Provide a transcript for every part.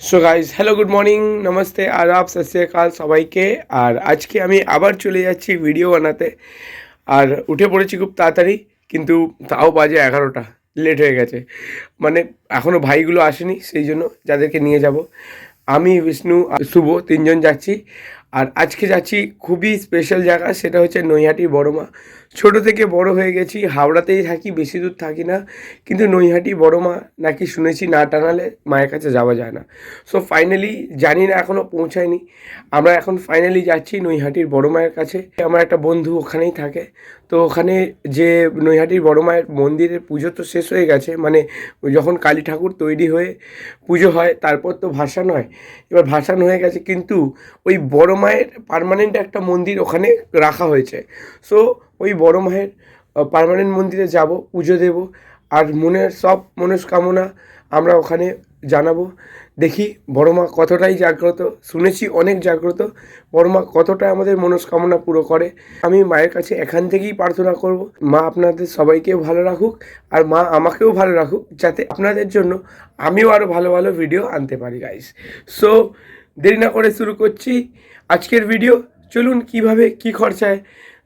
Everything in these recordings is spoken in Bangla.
So guys hello good morning namaste আদাব সত শ্রী আকাল সবাইকে। আর আজকে আমি আবার চলে যাচ্ছি ভিডিও বানাতে। আর উঠে পড়েছি খুব তাড়াতাড়ি, কিন্তু তাও বাজে 11টা, লেট হয়ে গেছে। মানে এখনও ভাইগুলো আসেনি, সেই জন্য যাদেরকে নিয়ে যাব আমি, বিষ্ণু আর শুভ তিনজন যাচ্ছি। আর আজকে যাচ্ছি খুবই স্পেশাল জায়গা, সেটা হচ্ছে নৈহাটির বড় মা। ছোটো থেকে বড় হয়ে গেছি, হাওড়াতেই থাকি, বেশি দূর থাকি না, কিন্তু নৈহাটি বড় মা নাকি শুনেছি না টানালে মায়ের কাছে যাওয়া যায় না। সো ফাইনালি জানি না, এখনও পৌঁছায়নি। আমরা এখন ফাইনালি যাচ্ছি নৈহাটির বড় মায়ের কাছে। আমার একটা বন্ধু ওখানেই থাকে, তো ওখানে যে নৈহাটির বড় মায়ের মন্দিরের পুজো তো শেষ হয়ে গেছে, মানে যখন কালী ঠাকুর তৈরি হয়ে পুজো হয় তারপর তো ভাসান হয়। এবার ভাসান হয়ে গেছে, কিন্তু ওই বড় মায়ের পার্মানেন্ট একটা মন্দির ওখানে রাখা হয়েছে। সো ওই বড় মায়ের পার্মানেন্ট মন্দিরে যাব, পুজো দেব, আর মনের সব মনস্কামনা আমরা ওখানে জানাবো। দেখি বড় মা কতটাই জাগ্রত, শুনেছি অনেক জাগ্রত, বড় মা কতটা আমাদের মনস্কামনা পুরো করে। আমি মায়ের কাছে এখান থেকেই প্রার্থনা করব, মা আপনাদের সবাইকেও ভালো রাখুক, আর মা আমাকেও ভালো রাখুক, যাতে আপনাদের জন্য আমিও আরও ভালো ভালো ভিডিও আনতে পারি গাইস। সো দেরি না করে শুরু করছি আজকের ভিডিও। চলুন কিভাবে কি খরচায়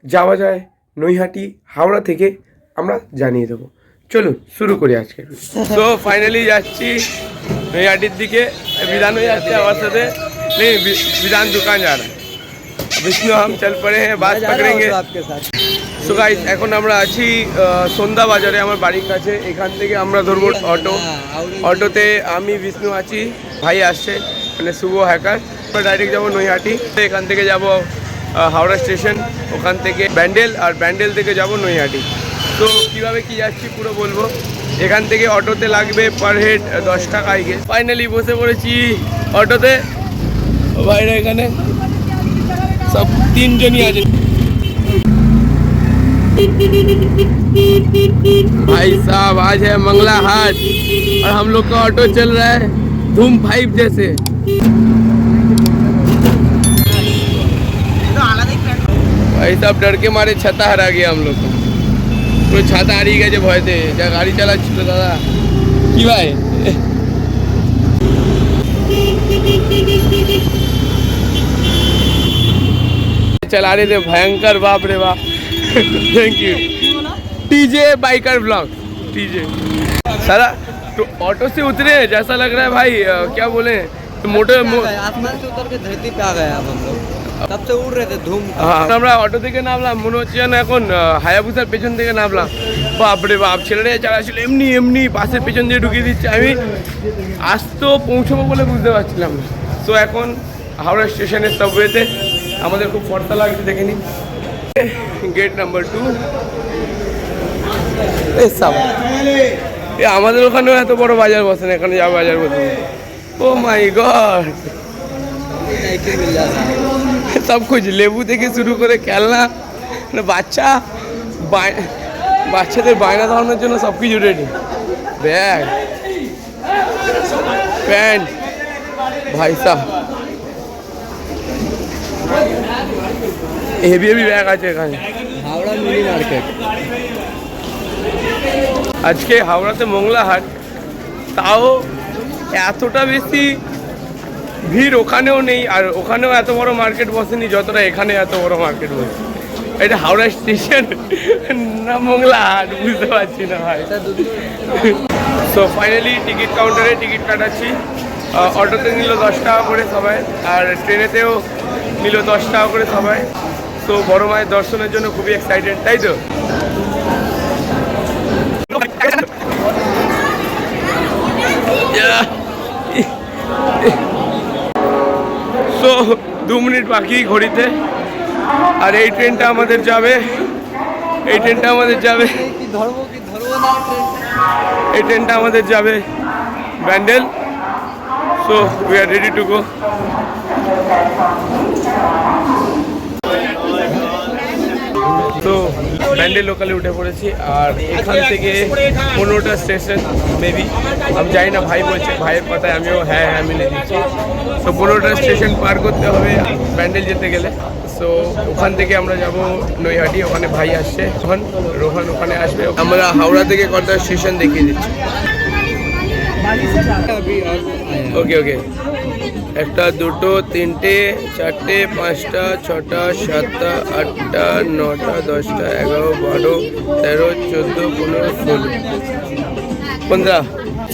যাওয়া যায় নৈহাটি হাওড়া থেকে আমরা জানিয়ে দেবো। চলুন শুরু করি আজকের। তো ফাইনালি যাচ্ছি নৈহাটির দিকে। विधान हो जाते हैं और साथे नहीं, विधान दुकान जा रहा है। विष्णु हम चल पड़े हैं, बात पकड़ेंगे आपके साथ। সো গাইস এখন আমরা আছি সন্ধ্যা বাজারে, আমার বাড়ির কাছে। এখান থেকে আমরা ধরবো অটো। অটোতে আমি, বিষ্ণু আছি, ভাই আসছে মানে শুভ হ্যাকার। আমরা ডাইরেক্ট যাবো নৈহাটি। এখান থেকে যাব হাওড়া স্টেশন, ওখান থেকে ব্যান্ডেল, আর ব্যান্ডেল থেকে যাব নৈহাটি। তো কীভাবে কি যাচ্ছি পুরো বলবো। এখান থেকে অটোতে লাগবে পার হেড 10 টাকা আইগে। ফাইনালি বসে পড়েছি অটোতে। বাইরে এখানে সব তিনজনই আছে। भाई साहब आज है मंगला हाट और हम लोग का ऑटो चल रहा है धूम 5 जैसे। भाई साहब डर के मारे छाता हरा गया हम लोग को। तो छाता हारिए গেছে ভয়তে, যা গাড়ি চালাচ্ছিল দাদা। কি ভাই चला रहे थे भयंकर, बाप रे बाप। Thank you TJ biker blog TJ. सारा तो ऑटो से उतरे, जैसा लग रहा है भाई क्या बोले, मोटर आसमान से उतर के धरती पे आ गए अब हम लोग। तब से उड़ रहे थे धूम। হ্যাঁ আমরা অটো থেকে নামলাম, মনে হচ্ছে যেন এখন হায়াবুসার পেছন থেকে নামলাম। বাপরে বাপ, ছেলেরা চালাচ্ছিল এমনি এমনি, বাসের পেছন দিয়ে ঢুকিয়ে দিচ্ছে। আমি আসতেও পৌঁছবো বলে বুঝতে পারছিলাম না। তো এখন হাওড়া স্টেশনের সাবওয়েতে আমাদের খুব ফর্সা লাগছে, দেখে নিন। Gate number 2। আমাদের ওখানেও এত বড় বাজার বসে না, এখানে যা বাজার বসে। ও মাই গড, সব কুছ লেবু থেকে শুরু করে খেলনা, বাচ্চাদের বায়না ধরানোর জন্য সব কিছু রেডি। ব্যাগ, প্যান্ট, ভাই সাহ হেভি হেভি ব্যাগ আছে এখানে। Howrah mini market. আজকে হাওড়াতে মংলা হাট, তাও এতটা বেশি ভিড় ওখানেও নেই, আর ওখানেও এত বড় মার্কেট বসেনি যতটা এখানে এত বড় মার্কেট বসে। এটা হাওড়া স্টেশন না মংলা হাট বুঝতে পারছি না ভাই। সো ফাইনালি টিকিট কাউন্টারে টিকিট কাটাচ্ছি। অটোতে নিল 10 টাকা করে সবাই, আর ট্রেনেতেও নিল 10 টাকা করে সবাই। তো বড় মায়ের দর্শনের জন্য খুবই এক্সাইটেড, তাই তো? তো 2 মিনিট বাকি ঘড়িতে, আর এই ট্রেনটা আমাদের যাবে, এই ট্রেনটা আমাদের যাবে, এই ট্রেনটা আমাদের যাবে Bandel. So we are ready to go. তো ব্যান্ডেল লোকালে উঠে পড়েছি, আর এখান থেকে 15টা স্টেশন মেবি, আমি জানি না, ভাই বলছে, ভাইয়ের কথায় আমিও হ্যাঁ হ্যাঁ মিলে দিচ্ছি। তো 15টা স্টেশন পার করতে হবে ব্যান্ডেল যেতে গেলে। সো ওখান থেকে আমরা যাব নৈহাটি, ওখানে ভাই আসছে, রোহন ওখানে আসবে। আমরা হাওড়া থেকে কটা স্টেশন দেখিয়ে দিচ্ছি। ওকে ওকে একটা, দুটো, তিনটে, চারটে, পাঁচটা, ছটা, সাতটা, আটটা, নটা, 10টা, 11, 12, 13, 14, 15, 16, 15।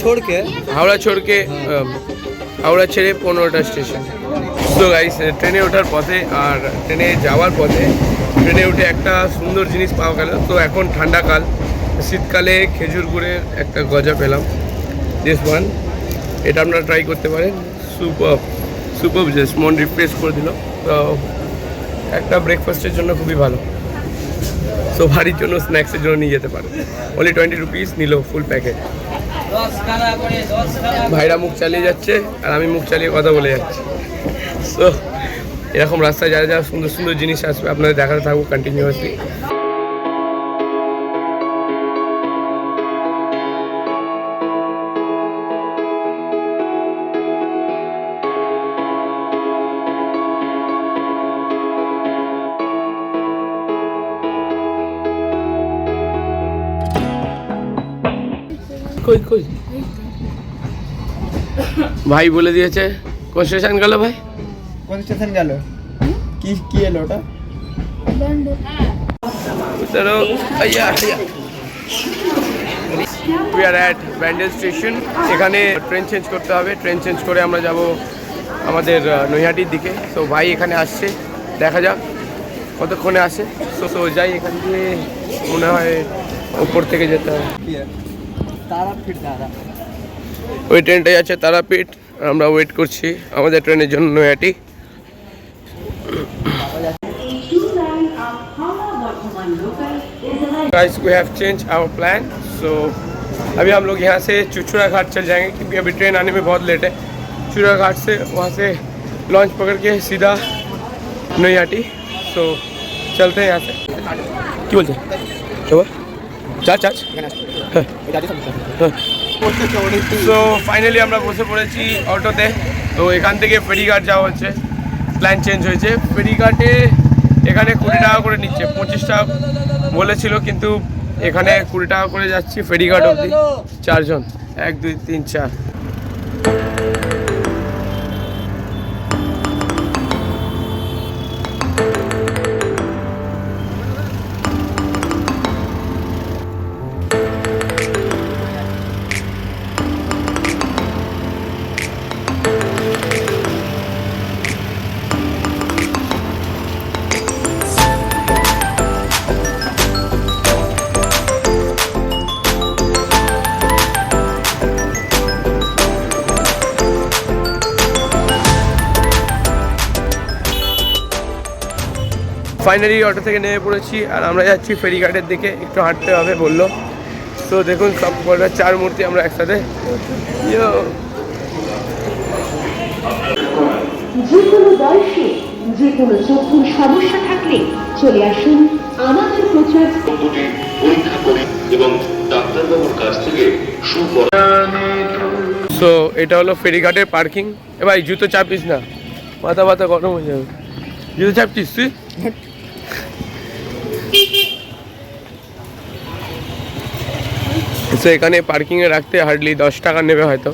छोड़ के হাওড়া ছেড়ে 15টা স্টেশন। তো গাইস, ট্রেনে ওঠার পথে আর ট্রেনে যাওয়ার পথে ট্রেনে উঠে একটা সুন্দর জিনিস পাওয়া গেল। তো এখন ঠান্ডাকাল, শীতকালে খেজুর গুড়ের একটা গজা পেলাম, দিস ওয়ান। এটা আপনারা ট্রাই করতে পারেন। সুপার জাস্ট মন রিফ্রেশ করে দিল। তো একটা ব্রেকফাস্টের জন্য খুবই ভালো। সো বাড়ির জন্য স্ন্যাক্সের জন্য নিয়ে যেতে পারেন। অনলি 20 রুপিস নিল ফুল প্যাকেট। ভাইরা মুখ চালিয়ে যাচ্ছে আর আমি মুখ চালিয়ে কথা বলে যাচ্ছি। সো এরকম রাস্তায় যা যা সুন্দর সুন্দর জিনিস আসবে আপনাদের দেখাতে থাকবো কন্টিনিউয়াসলি। কই কই ভাই বলে দিয়েছে কোন স্টেশন গেল ভাই? কোন স্টেশন গেল? কি কি এলো ওটা? চলো আইয়া we are at Bandel station. এখানে ট্রেন চেঞ্জ করতে হবে। ট্রেন চেঞ্জ করে আমরা যাব আমাদের নৈহাটির দিকে। তো ভাই এখানে আসছে, দেখা যাক কতক্ষণে আসে। তো যাই, এখান দিয়ে মনে হয় উপর থেকে যেতে হবে। তারাপীঠ দাদা। ওই ট্রেনটাই আছে তারাপীঠ। আমরা ওয়েট করছি আমাদের ট্রেনের জন্য Naihati. Guys, we have changed our plan. So अभी हम लोग यहाँ से चुचुड़ा घाट चल जाएंगे क्योंकि अभी ट्रेन आने में बहुत लेट है। चुचुड़ा घाट से वहाँ से लॉन्च पकड़ के सीधा नैयाटी। सो चलते हैं यहाँ से। क्यों बोलते हैं? চার্জ সো ফাইনালি আমরা বসে পড়েছি অটোতে। তো এখান থেকে ফেরিঘাট যাওয়া হচ্ছে, প্ল্যান চেঞ্জ হয়েছে। ফেরিঘাটে এখানে 20 টাকা করে নিচ্ছে, 25 টাকা বলেছিল, কিন্তু এখানে 20 টাকা করে যাচ্ছি ফেরিঘাট অবধি 4 জন, 1 2 3 4। ফাইনালি অটো থেকে নেমে পড়েছি আর আমরা যাচ্ছি ফেরিঘাটের দিকে। একটু হাঁটতে হবে বললো। তো দেখুন সব কটা 4 মূর্তি আমরা একসাথে। যে কোনো বয়সে যে কোনো চোখের সমস্যা থাকলে চলে আসুন আমাদের প্রচার পরীক্ষা করে এবং ডাক্তারবাবুর কাছ থেকে সো এটা হলো ফেরিঘাটের পার্কিং। এ ভাই জুতো চাপিস না, মাথা ব্যথা গরম হয়ে যাবে। জুতো চাপছিস তুই? তো এখানে পার্কিংয়ে রাখতে হার্ডলি 10 টাকা নেবে হয়তো।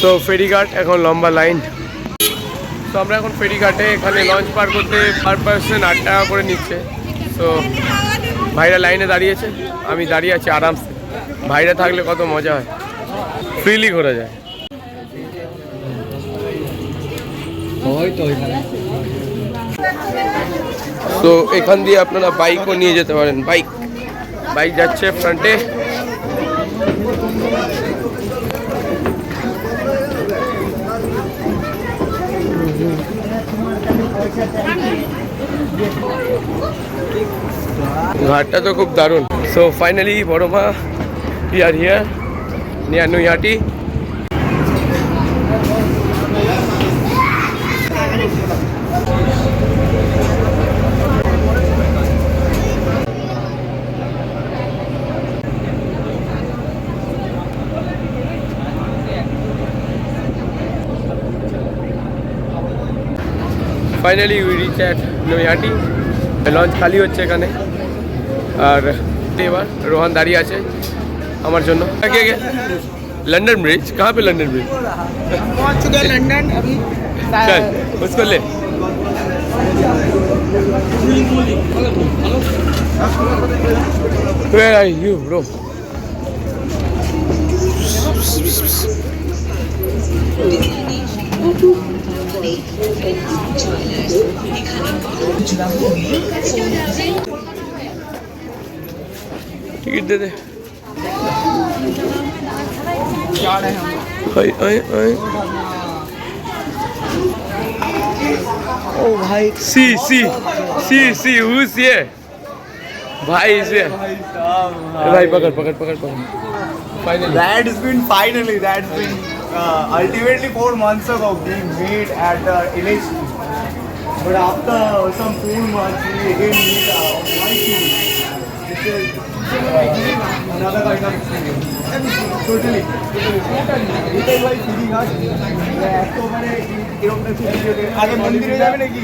তো ফেরিঘাট এখন লম্বা লাইন। তো আমরা এখন ফেরিঘাটে, এখানে লঞ্চ পার করতে পার পার্সন 8 টাকা করে নিচ্ছে। তো ভাইরা লাইনে দাঁড়িয়েছে, আমি দাঁড়িয়ে আছি আরামসে। ভাইরা থাকলে কত মজা হয়, ফ্রিলি ঘোরা যায়। তো এখান দিয়ে আপনারা বাইকও নিয়ে যেতে পারেন। বাইক যাচ্ছে ফ্রন্টে। ঘাটটা তো খুব দারুণ। সো ফাইনালি বড়মা we are here near Nuyati. Finally we reach at Nuyati. Launch খালি হচ্ছে এখানে আর উঠে এবার রোহান দাঁড়িয়ে আছে আমার জন্য। लंदन ब्रिज कहाँ पे लंदन ब्रिज पहुंच चुके हैं लंदन अभी। चल उसको ले। Where are you bro? Ticket दे दे। ओ भाई सी who's here? भाई इसे भाई पकड़ finally That's been ultimately 4 months ago being made at the NHT. But after some 4 months we again meet my team. This is another kind of experience. Totally. এটাই ভাই ফিলিং হয় একেবারে এরকম একটা আগে মন্দিরে যাবে নাকি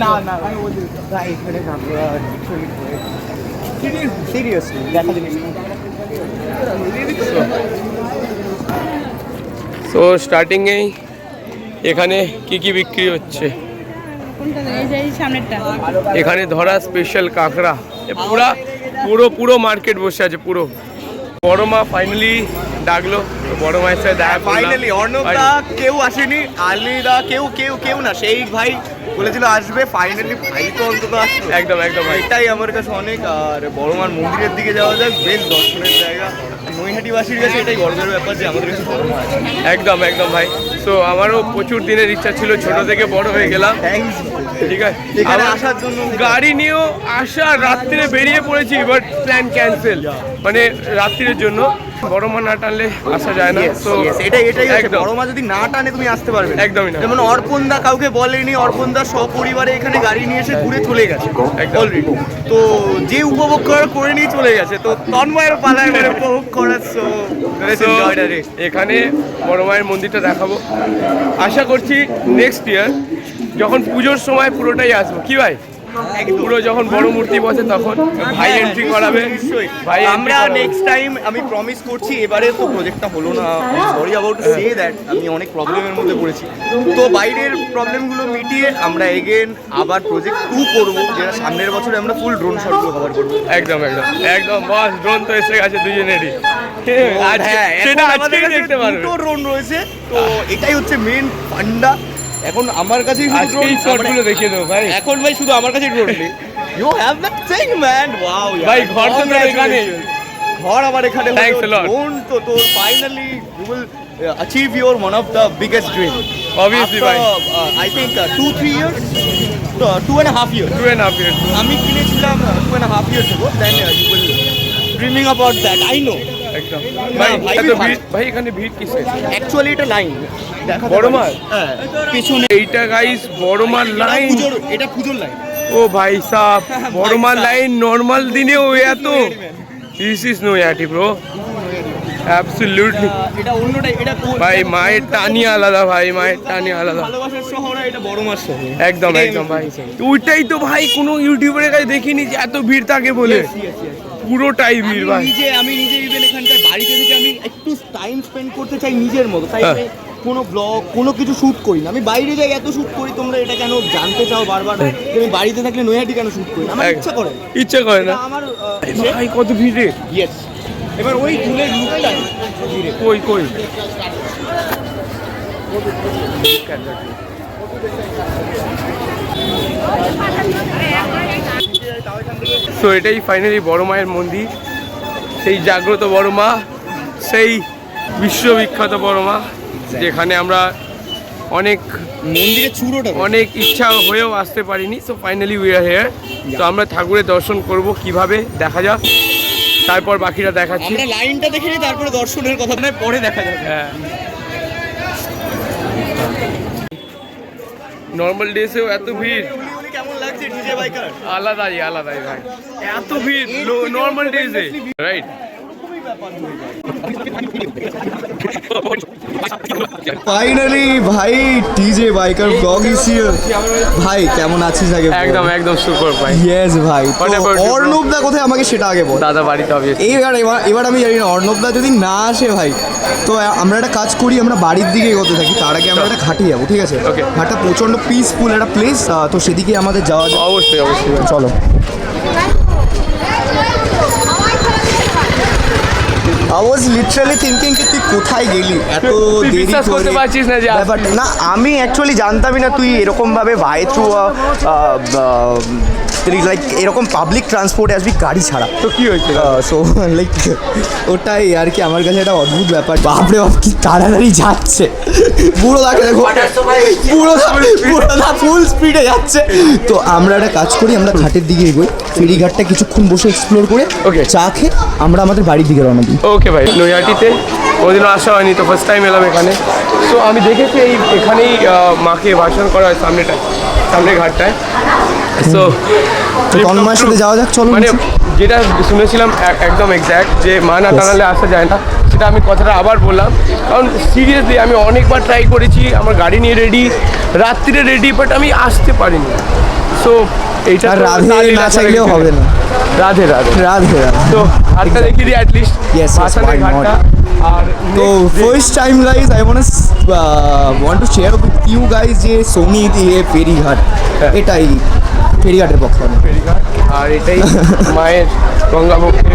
না ভাই এখানে সিরিয়াসলি দেখা জিনিস সো স্টার্টিংয়েই এখানে কি কি বিক্রি হচ্ছে এখানে ধরা স্পেশাল কাঁকড়া পুরো মার্কেট বসে আছে পুরো। বড় মা ফাইনালি ডাকলো, বড় মায়ের সাথে দেখা ফাইনালি অর্ণবদা কেউ আসেনি, আলিদা কেউ না, সেই ভাই বলেছিল আসবে, ফাইনালি ভাই তো অন্তত আসলো। একদম ভাই এটাই আমার কাছে অনেক। আর বড় মার মন্দিরের দিকে যাওয়া যাক, বেশ দর্শনের জায়গা। নৈহাটিবাসীর কাছে এটাই গর্বের ব্যাপার যে আমাদের কাছে বড় মা আছে। একদম ভাই। তো আমারও প্রচুর দিনের ইচ্ছা ছিল, ছোট থেকে বড় হয়ে গেলাম। থ্যাংকস। ঠিক আছে এখানে আবার আসার জন্য গাড়ি নিয়েও রাত্রে বেরিয়ে পড়েছি, বাট প্ল্যান ক্যান্সেল, মানে রাত্রির জন্য। বড় মা না টানলে আসা যায় না। তো এটাই একদম বড় মা যদি না টানে তুমি আসতে পারবে না। একদমই না। যেমন অর্পণদা কাউকে বলেনি, অর্পণদা সপরিবারে এখানে গাড়ি নিয়ে এসে ঘুরে চলে গেছে অলরেডি। তো যে উপভোগ করার করে নিয়ে চলে গেছে, তো তন্ময়ের পালায় মানে উপভোগ করার। এখানে বড় মায়ের মন্দিরটা দেখাবো, আশা করছি নেক্সট ইয়ার যখন পুজোর সময় পুরোটাই আসবো। কি ভাই পুরো যখন বড় মূর্তি বসে তখন ভাই এন্ট্রি করাবে। ভাই আমরা নেক্সট টাইম আমি প্রমিস করছি, এবারে তো প্রজেক্টটা হলো না, sorry about to say that, আমি অনেক প্রবলেমের মধ্যে পড়েছি। তো বাইরের প্রবলেমগুলো মিটিয়ে আমরা এগেন আবার প্রজেক্ট 2 করব, যেটা সামনের বছরে আমরা ফুল ড্রোন শটগুলো কভার করবো। একদম বস, ড্রোন তো এসে গেছে দুজনেরই। সেটা আজকেই দেখতে পারবে। দুটো ড্রোন রয়েছে, তো এটাই হচ্ছে মেন ফান্ডা। এখন আমার কাছেই আজকেই শটগুলো দেখিয়ে দেবো ভাই। এখন ভাই শুধু আমার কাছেই ড্রোন নেই। You have that thing man, wow ভাই ঘর তো এখানে, ঘর আবার এখানে। Thanks a lot. ড্রোন তো তোর finally you will achieve your one of the biggest dream. Obviously ভাই। I think 2-3 years, 2.5 years. 2.5 years। আমি কিনেছিলাম 2.5 years ago. Then you will dreaming about that. I know. একদম ভাই, ভাই। এত ভিড়। ভাই এখানে ভিড় কিসের? Actually এটা লাইন বড় মার? হ্যাঁ, পিছনে এইটা গাইস বড় মার লাইন। এটা পুজোর লাইন। ও ভাই সাহেব, বড় মার লাইন নরমাল দিনেও এত। This is Naihati bro, absolutely. এটা অন্যটাই, এটা ভাই মায়ের টানি আলাদা, ভাই মায়ের টানি আলাদা। ভালোবাসার শহর, এটা বড় মার শহর। একদম ভাই। ওইটাই তো ভাই কোনো ইউটিউবের কাছে দেখিনি যে এত ভিড় থাকে বলে। পুরোটাই ভিড় ভাই। আমি নিজে ইভেন এখানকার বাড়িতে থেকে আমি একটু টাইম স্পেন্ড করতে চাই নিজের মতো, তাই আমি কোনো ব্লগ কোনো কিছু শুট করি না। আমি বাইরে যাই এত শুট করি, তোমরা এটা কেন জানতে চাও বারবার যে আমি বাড়িতে থাকলে নৈহাটি কেন শুট করি? আমার ইচ্ছা করে না আমার। আমার ভাই কত ভিড়। ইয়েস, এবার ওই ফুলের লুকটাই কই তো এটাই ফাইনালি বড় মায়ের মন্দির, সেই জাগ্রত বড় মা, সেই বিশ্ববিখ্যাত বড় মা, যেখানে আমরা অনেক ইচ্ছা হয়েও আসতে পারিনি। So finally we are here. তো আমরা ঠাকুরের দর্শন করব কিভাবে দেখা যাক, তারপর বাকিটা দেখাচ্ছি। আমরা লাইনটা দেখে নিই, তারপরে দর্শনের কথা পরে দেখা যাবে। হ্যাঁ, নর্মাল ডেসেও এত ভিড়। কেমন লাগছে ডিজে বাইকার? আলাদাই ভাই, এত ভিড় নর্মাল ডেজে, রাইট? ফাইনালি ভাই TJ biker blog is here. ভাই কেমন আছিস আগে? একদম একদম সুপার ভাই। ইয়েস ভাই। What about you, bro? অর্ণবদা কোথায় আমাকে সেটা আগে বল। দাদা বাড়িতে অবভিয়াসলি। এবার আমি জানি না অর্ণবদা যদি না আসে ভাই, তো আমরা একটা কাজ করি, আমরা বাড়ির দিকে এগোতে থাকি, তার আগে আমরা একটা ঘাটে যাবো, ঠিক আছে? Okay. ঘাটটা প্রচণ্ড পিসফুল একটা প্লেস, তো সেদিকে আমাদের যাওয়া যায়। অবশ্যই অবশ্যই। চলো। I was literally thinking कि তুই কোথায় গেলি এত তুই দেরি বিশ্বাস করতে করে? পারছিস না যে আসবি। ব্যাপারটা না, আমি অ্যাকচুয়ালি জানতামই না তুই এরকম ভাবে বাই থ্রু লাইক এরকম পাবলিক ট্রান্সপোর্টে আসবি গাড়ি ছাড়া। তো কি হয়েছে? সো লাইক ওটাই আর কি, আমার কাছে একটা অদ্ভুত ব্যাপার। বাপরে বাপ কি তাড়াতাড়ি যাচ্ছে, বুড়ো দাকে দেখো, বুড়োদা ফুল স্পিডে যাচ্ছে। তো আমরা একটা কাজ করি, আমরা ঘাটের দিকে এগোই, ফেরিঘাটটা কিছুক্ষণ বসে এক্সপ্লোর করে Okay. চা খেয়ে আমরা আমাদের বাড়ির দিকে রওনা দিই। ওকে ভাই, নৈহাটিতে কোনোদিনও আসা হয়নি, তো ফার্স্ট টাইম এলাম এখানে। তো আমি দেখেছি এখানেই মাকে ভাষণ করা হয় সামনের ঘাটটায়। সো তন্ময়ের সাথে যাওয়া যাক, চলো। মানে যেটা শুনেছিলাম একদম এক্স্যাক্ট, যে মা না টানালে আসা যায় না, সেটা আমি কথাটা আবার বললাম। কারণ সিরিয়াসলি আমি অনেকবার ট্রাই করেছি, আমার গাড়ি নিয়ে রেডি, রাত্রিরে রেডি, বাট আমি আসতে পারিনি। সো এইটা আর তো রাধে তালিল না আশা চাইলেও রেখেছি। হবে না। রাধে রাধে। রাধে রাধে। তো ঘাটটা দেখিয়ে দিই অ্যাটলিস্ট, Yes, ভাসানের why not? ঘাটটা। আর তো first time guys I want to share with you guys যে সোনি দিয়ে ফেরিঘাট, এটাই ফেরিঘাটের পক্ষে। ফেরিঘাট, আর এটাই মায়ের গঙ্গাবক্ষে।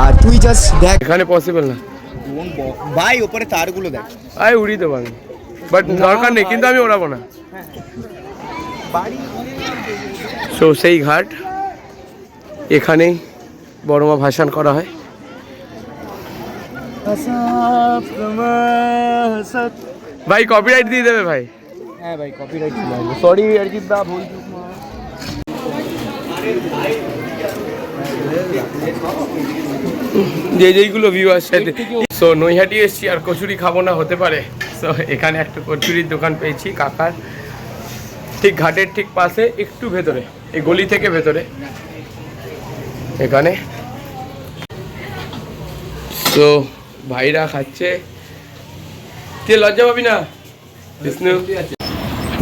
আর তুই জাস্ট দেখ এখানে পসিবল না ভাই, ওপরে তারগুলো দেখ। আমি উড়িতে পারি, বাট দরকার নেই, কিন্তু আমি ওড়াবো না। সো সেই ঘাট, এখানেই বড় মা ভাসান করা হয়। ভাই কপিরাইট দিয়ে দেবে ভাই। হ্যাঁ ভাই, কপিরাইট। সরি অরিজিৎ দা, ভুল চুক মা। যেইগুলো ভিউ আসছে। সো নৈহাটি এসছি আর কচুরি খাবো না, হতে পারে। সো এখানে একটা কচুরির দোকান পেয়েছি কাকার, ঠিক ঘাটের ঠিক পাশে, একটু ভেতরে, এই গলি থেকে ভেতরে এখানে। তো ভাইরা খাচ্ছে, তুই লজ্জা পাবি না বিষ্ণু।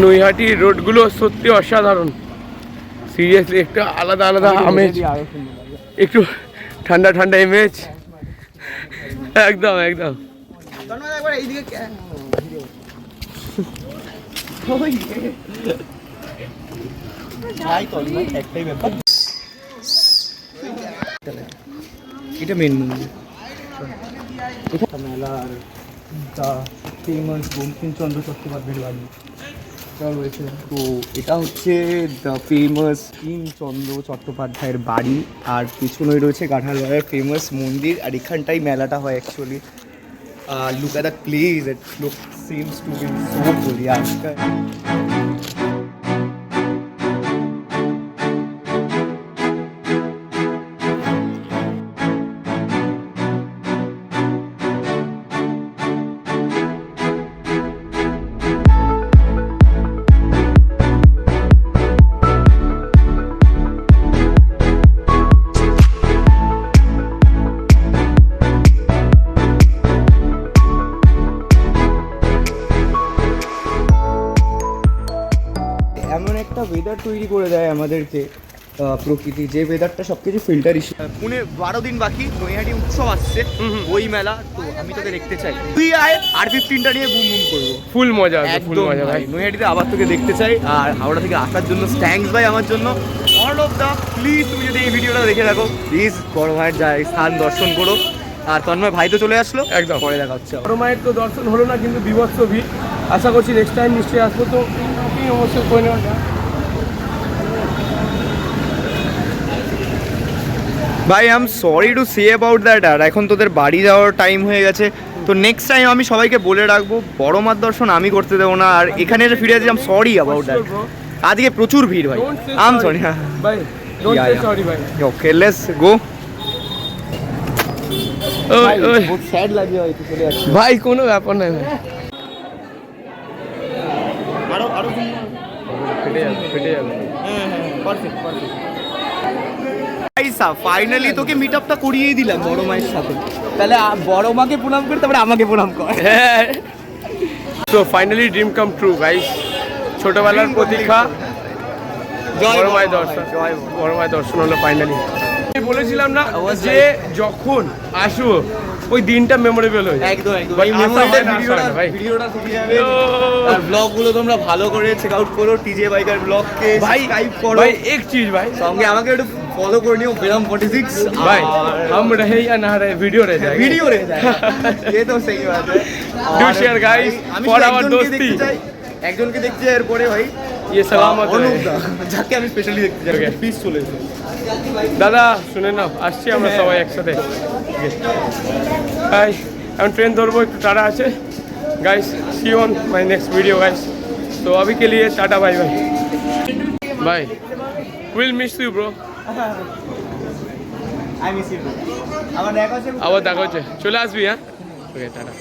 নৈহাটি রোডগুলো সত্যি অসাধারণ, সিরিয়াসলি একটা আলাদা আলাদা আমেজ, একটু ঠান্ডা ঠান্ডা ইমেজ, একদম একদম। এটা মেন মন্দির, মেলার দ্য ফেমাস বঙ্কিমচন্দ্র চট্টোপাধ্যায়ের বাড়ি রয়েছে। তো এটা হচ্ছে দ্য ফেমাস বঙ্কিমচন্দ্র চট্টোপাধ্যায়ের বাড়ি, আর পিছনে রয়েছে গাঠালবাড়ার ফেমাস মন্দির। আর এখানটাই মেলাটা হয় actually. Look at the place, it look seems to be so good. এমন একটা ওয়েদার তৈরি করে দেয় আমাদেরকে প্রকৃতি, যে ওয়েদারটা সব কিছু ফিল্টার ইস্যু। পুনে 12 দিন বাকি, নৈহাটি উৎসব আসছে, ওই মেলা। তো আমি তোকে দেখতে চাই, তুই আয়, আর 15টা নিয়ে বুম বুম করবো, ফুল মজা হবে, ফুল একদম মজা ভাই। ভাই। নৈহাটিতে আবার তোকে দেখতে চাই। আর হাওড়া থেকে আসার জন্য থ্যাঙ্কস ভাই আমার জন্য। অল অফ দা প্লিজ, তুমি যদি এই ভিডিওটা দেখে থাকো, প্লিজ বড় ভাইয়ের যায় স্থান দর্শন করো। আর তন্ময় ভাই তো চলে আসলো, একদম। পরে দেখা হচ্ছে। বড় মায়ের তো দর্শন হলো না, কিন্তু বিভৎস ভিড়। আশা করছি নেক্সট টাইম নিশ্চয়ই আসবো, তো অবশ্যই করে নেওয়া যায়। ভাই I am sorry to say about that. আর এখন তোদের বাড়ি যাওয়ার টাইম হয়ে গেছে, তো নেক্সট টাইম আমি সবাইকে বলে রাখবো, বড় মার দর্শন আমি করতে দেবো না। আর এখানে এসে ফিরে আসছি, I am sorry about that. আজকে প্রচুর ভিড় ভাই, আই এম সরি। ভাই ডোন্ট সে সরি ভাই। Okay let's go. ওই ওই বহুত স্যাড লাগে ভাই, তুই চলে যাচ্ছিস। ভাই কোনো ব্যাপার নাই ভাই, আরো ফেটে যাবে, ফেটে যাবে। হ্যাঁ, পারফেক্ট পারফেক্ট। আইসা ফাইনালি তোকে মিট আপটা করিয়েই দিলাম বড় মায়ের সাথে, তাহলে বড় মাকে প্রণাম করে তারপরে আমাকে প্রণাম কর। তো finally dream come true guys, ছোটবেলার প্রতীক্ষা বড় মায়ের দর্শন, বড় মায়ের দর্শন হলো ফাইনালি। আমি বলেছিলাম না যে যখন আসবো ওই দিনটা মেমোরেবল হয়ে যায়। একদম একদম But এই আসা মেমোরিটা হয় না, আসা হয় না ভাই। ভিডিওটা থেকে যাবে, আর ব্লগগুলো তোমরা ভালো করে চেক আউট করো, টিজে বাইকার ব্লগকে भाई সাবস্ক্রাইব করো, भाई एक चीज भाई সঙ্গে আমাকে একটু ফলো করে নিও বেরাম 46 भाई हम रहे या ना रहे वीडियो रह जाएगा ভিডিও রে যায় ये तो सही बात है। Do share guys আমি for শুধু our একজনকে दोस्ती। দেখতে চাই, একজনকে দেখতে চাই, এরপরে ভাই ये सलामत অনুপ रहे। দা, যাকে আমি স্পেশালি দেখতে চাই, Okay. প্লিজ চলে এসো। দাদা শুনে নাও, আসছি আমরা সবাই একসাথে। ভাই এখন ট্রেন ধরবো, একটু টাটা আছে guys, see you on my next video guys. तो अभी के लिए tata bye bye bye, will miss you bro. I miss you too. আমার দেখা হচ্ছে আবার দেখা হচ্ছে, চলে আসবি হ্যাঁ, ওকে টাটা।